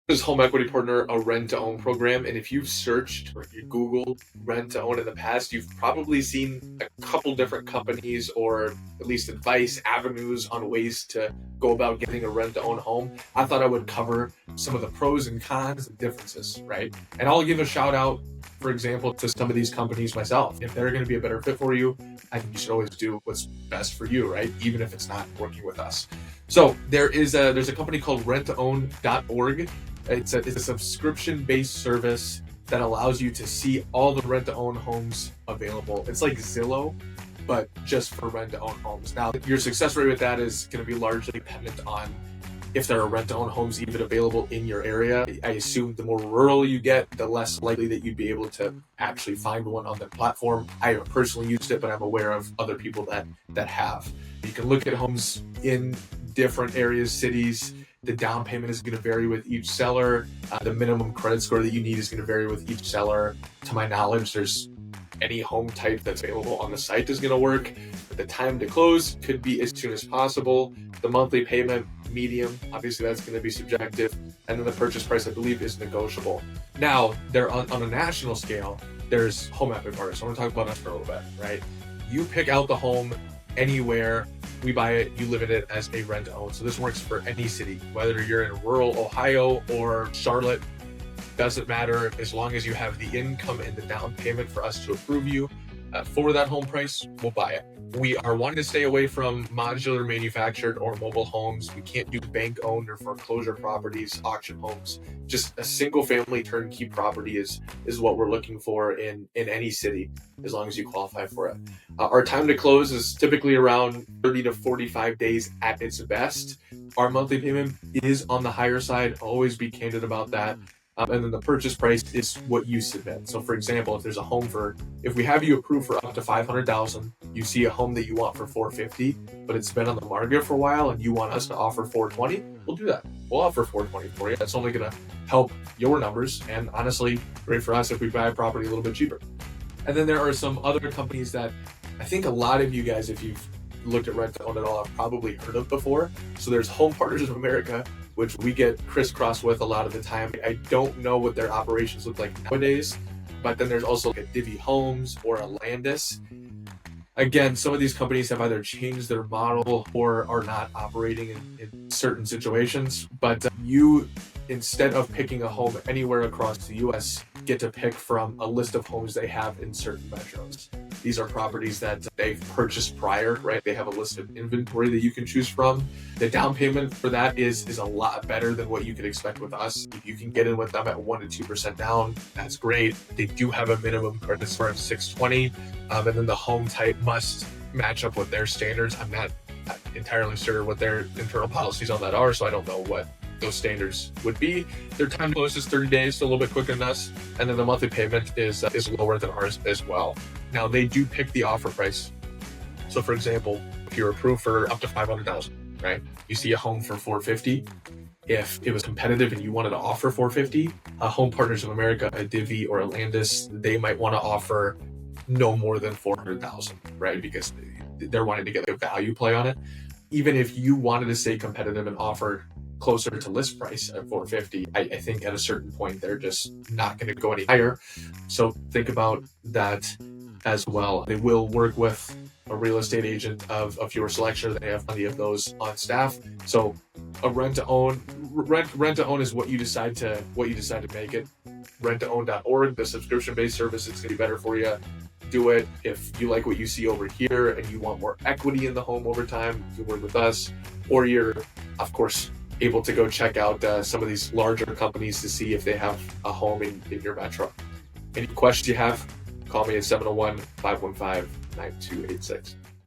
This home equity partner a rent to own program, and if you've searched or you Googled rent to own in the past, you've probably seen a couple different companies or at least advice avenues on ways to go about getting a rent to own home. I thought I would cover some of the pros and cons and differences, right? And I'll give a shout out, for example, to some of these companies myself. If they're going to be a better fit for you, I think you should always do what's best for you, right? Even if it's not working with us. So there's a company called rentown.org. It's a subscription-based service that allows you to see all the rent-to-own homes available. It's like Zillow, but just for rent-to-own homes. Now, your success rate with that is going to be largely dependent on if there are rent-to-own homes even available in your area. I assume the more rural you get, the less likely that you'd be able to actually find one on the platform. I haven't personally used it, but I'm aware of other people that have. You can look at homes in different areas, cities. The down payment is going to vary with each seller. The minimum credit score that you need is going to vary with each seller. To my knowledge, there's any home type that's available on the site is going to work. But the time to close could be as soon as possible. The monthly payment, medium, obviously that's going to be subjective. And then the purchase price, I believe, is negotiable. Now, they're on a national scale, there's home equity partners. So I want to talk about that for a little bit, right? You pick out the home anywhere. We buy it, you live in it as a rent to own. So this works for any city, whether you're in rural Ohio or Charlotte, doesn't matter. As long as you have the income and the down payment for us to approve you for that home price, we'll buy it. We are wanting to stay away from modular manufactured or mobile homes. We can't do bank owned or foreclosure properties, auction homes. Just a single family turnkey property is what we're looking for in any city, as long as you qualify for it. Our time to close is typically around 30 to 45 days at its best. Our monthly payment is on the higher side. Always be candid about that. And then the purchase price is what you submit. So for example, if there's a home if we have you approved for up to $500,000, you see a home that you want for $450,000, but it's been on the market for a while and you want us to offer $420,000, we'll do that. We'll offer $420,000 for you. That's only going to help your numbers. And honestly, great for us if we buy a property a little bit cheaper. And then there are some other companies that I think a lot of you guys, if you've looked at rent to own at all, have probably heard of before. So there's Home Partners of America, which we get crisscrossed with a lot of the time. I don't know what their operations look like nowadays, but then there's also like a Divvy Homes or a Landis. Again, some of these companies have either changed their model or are not operating in certain situations, but you, instead of picking a home anywhere across the US, get to pick from a list of homes they have in certain metros. These are properties that they've purchased prior, right? They have a list of inventory that you can choose from. The down payment for that is a lot better than what you could expect with us. If you can get in with them at 1% to 2% down, that's great. They do have a minimum credit score of 620, and then the home type must match up with their standards. I'm not entirely sure what their internal policies on that are, so I don't know what those standards would be. Their time to close is 30 days, so a little bit quicker than us. And then the monthly payment is lower than ours as well. Now they do pick the offer price. So for example, if you're approved for up to $500,000, right? You see a home for $450,000. If it was competitive and you wanted to offer $450,000, a Home Partners of America, a Divvy or a Landis, they might want to offer no more than $400,000, right? Because they're wanting to get a value play on it. Even if you wanted to stay competitive and offer closer to list price at $450,000, I think at a certain point they're just not going to go any higher. So think about that as well. They will work with a real estate agent of your selection. They have plenty of those on staff. So a rent to own is what you decide to make it. Rentown.org, the subscription-based service, it's going to be better for you. Do it. If you like what you see over here and you want more equity in the home over time, you can work with us. Or you're, of course, able to go check out some of these larger companies to see if they have a home in your metro. Any questions you have, call me at 701-515-9286.